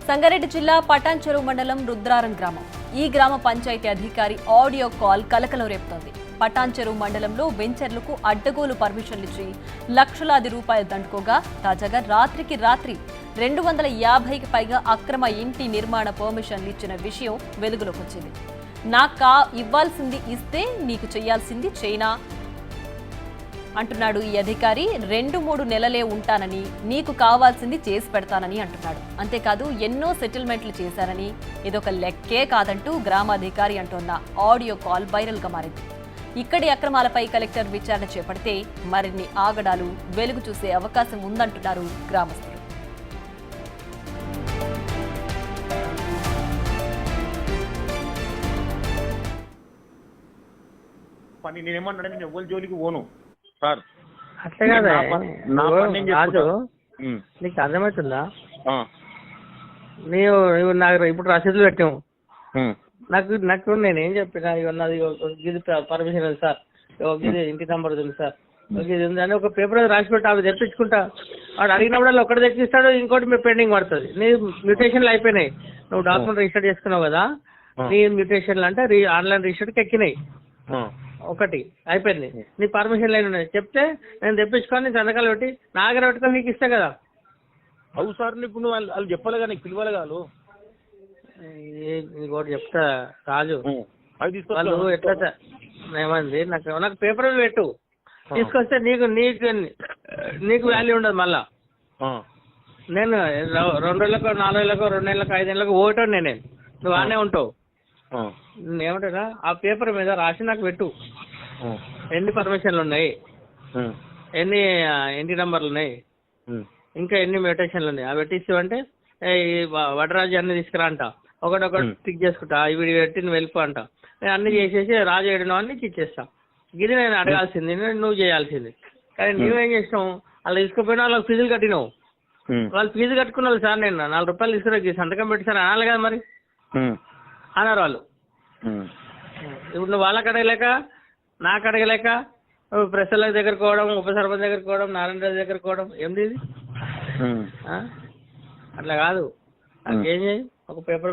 సంగారెడ్డి జిల్లా పటాన్చెరు మండలం రుద్రారం గ్రామం. ఈ గ్రామ పంచాయతీ అధికారి ఆడియో కాల్ కలకలం రేపుతోంది. పటాన్చెరు మండలంలో వెంచర్లకు అడ్డగోలు పర్మిషన్లిచ్చి లక్షలాది రూపాయలు దండుకోగా తాజాగా రాత్రికి రాత్రి 250కి పైగా అక్రమ ఇంటి నిర్మాణ పర్మిషన్లు ఇచ్చిన విషయం వెలుగులోకి వచ్చింది. నాకు ఇవ్వాల్సింది ఇస్తే నీకు చేయాల్సింది చైనా అంటున్నాడు ఈ అధికారి. 2-3 నెలలే ఉంటానని, నీకు కావాల్సింది చేసి పెడతానని అంటున్నాడు. అంతేకాదు ఎన్నో సెటిల్మెంట్లు చేశారని, ఇదొక లెక్కే కాదంటూ గ్రామాధికారి అంటున్న ఆడియో కాల్ వైరల్ గా మారింది. ఇక్కడి అక్రమాలపై కలెక్టర్ విచారణ చేపడితే మరిన్ని ఆగడాలు వెలుగు చూసే అవకాశం ఉందంటున్నారు గ్రామస్తులు. నేనేమన్నా నేను ఎవరి జోలికి పోను సార్. అట్లే కదా రాజు, నీకు అర్థమవుతుందా? నీవు నాకు ఇప్పుడు రసీదులు పెట్టాము. నాకు నేనేం చెప్పినా ఇవన్నది ఇది పర్మిషన్ ఉంది సార్, ఇది ఇంటి నెంబర్ ఉంది సార్, ఇది ఉంది అని ఒక పేపర్ రాసి పెట్టి అవి తెప్పించుకుంటా. వాడు అడిగినప్పుడు ఒకటి తెప్పిస్తాడు, ఇంకోటి మీ పెండింగ్ పడుతుంది. నీ మ్యూటేషన్లు అయిపోయినాయి, నువ్వు డాక్యుమెంట్ రిజిస్టర్ చేసుకున్నావు కదా, నీ మ్యూటేషన్లు అంటే ఆన్లైన్ రిజిస్టర్కి ఎక్కినాయి, ఒకటి అయిపోయింది. నీ పర్మిషన్ లైన్ ఉన్నాయి చెప్తే నేను తెప్పించుకొని సంతకాలు పెట్టి నా దగ్గర పెట్టుకొని నీకు ఇస్తా కదా. అవు సార్, ఇప్పుడు నువ్వు వాళ్ళు చెప్పాలి కదా, నీకు పిలవాలి కాదు. ఇంకోటి చెప్తా రాజు, వాళ్ళు ఎట్లా ఏమంది నాకు పేపర్ పెట్టు, తీసుకొస్తే నీకు నీకు నీకు వాల్యూ ఉండదు. మళ్ళా నేను 2 రోజులకు 4 నెలలకు 2 నెలలకు 5 నెలలకు ఓటాను నేను, నువ్వు ఆనే ఉంటావు. ఏమంటారా ఆ పేపర్ మీద రాసి నాకు పెట్టు, ఎన్ని పర్మిషన్లు ఉన్నాయి, ఎన్ని ఇంటి నెంబర్లు ఉన్నాయి, ఇంకా ఎన్ని మ్యూటేషన్లు ఉన్నాయి, అవి పెట్టిస్తావంటే వడరాజు అన్ని తీసుకురా అంట, ఒకటొకటి టిక్ చేసుకుంటా, ఇవి పెట్టి నువ్వు వెళ్ళిపో అంట. నేను అన్ని చేసేసి రాజు ఏడు అన్ని ఇచ్చేస్తా. ఇది నేను అడగాల్సింది, నువ్వు చేయాల్సింది. కానీ నువ్వేం చేసినావు, వాళ్ళు తీసుకుపోయినా వాళ్ళకి ఫీజులు కట్టినావు. వాళ్ళు ఫీజు కట్టుకున్న వాళ్ళు సార్, నేను 4 రూపాయలు తీసుకురా సంతకం పెట్టి సార్ అనాలి కదా, మరి అన్నారు వాళ్ళు. ఇప్పుడు నువ్వు వాళ్ళకి అడగలేక నాకు అడగలేక ప్రెసిడెంట్ దగ్గర పోవడం, ఉప సర్పంచ్ దగ్గర పోవడం, నారాయణ రాజు దగ్గర పోవడం ఏంది ఇది? అట్లా కాదు, నాకేం చేయి ఒక పేపర్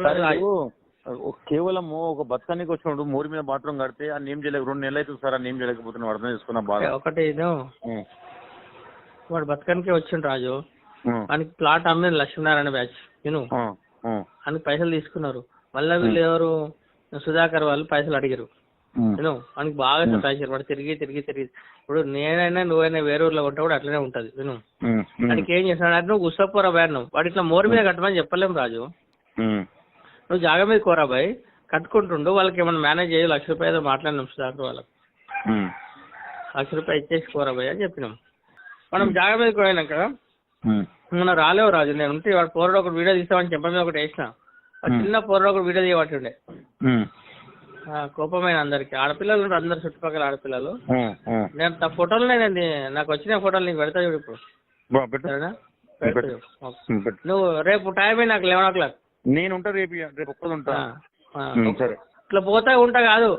కేవలం ఒక బతకానికి వచ్చినప్పుడు మోరి మీద బాత్రూమ్ కడితే ఆ నేమ్ చేయలేక 2 నెలలు అవుతుంది సార్. ఆ నేమ్ చేయలేకపోతున్నా, అర్థం చేసుకున్నా బాగా. ఒకటి వాడు బతకానికే వచ్చిండు రాజు, మనకి ప్లాట్ అమ్మింది లక్ష్మీనారాయణ బ్యాచ్ నేను అని పైసలు తీసుకున్నారు. మళ్ళీ వీళ్ళు ఎవరు సుధాకర్ వాళ్ళు పైసలు అడిగారు నేను, మనకి బాగా సతాయించారు. వాడు తిరిగి తిరిగి తిరిగి ఇప్పుడు నేనైనా నువ్వైనా వేరే ఊర్లో కొంటా కూడా అట్లనే ఉంటుంది. నేను వాడికి ఏం చేస్తున్నాడు అంటే, నువ్వు గుస్తపోరా బాయ్, నువ్వు వాడు ఇట్లా మోరి మీద కట్టమని చెప్పలేం రాజు. నువ్వు జాగా మీద కోరా బాయ్, కట్టుకుంటుండు. వాళ్ళకి ఏమన్నా మేనేజ్ చేయ, 1 లక్ష రూపాయలు మాట్లాడినాం సుధాకర్ వాళ్ళకి, 1 లక్ష రూపాయలు ఇచ్చేసి కోరా బాయ్ అని చెప్పినాం. మనం జాగా మీద పోయినాక మనం రాలేవు రాజు. నేను ఉంటే వాడు పోరాడు ఒకటి వీడియో తీస్తామని చెప్పడం ఒకటి వేసిన, చిన్న పోరాడు ఒకటి వీడియో తీయబట్టుండే. కోపమైన అందరికి ఆడపిల్లలు ఉంటారు, అందరు చుట్టుపక్కల ఆడపిల్లలు. నేను ఫోటోలు నాకు వచ్చిన ఫోటోలు నీకు పెడతా చూడు ఇప్పుడు. నువ్వు రేపు టైం నాకు 11 o'clock నేను ఉంటా, రేపు ఒక్కడు ఉంటా. ఇట్లా పోతా ఉంటా కాదు,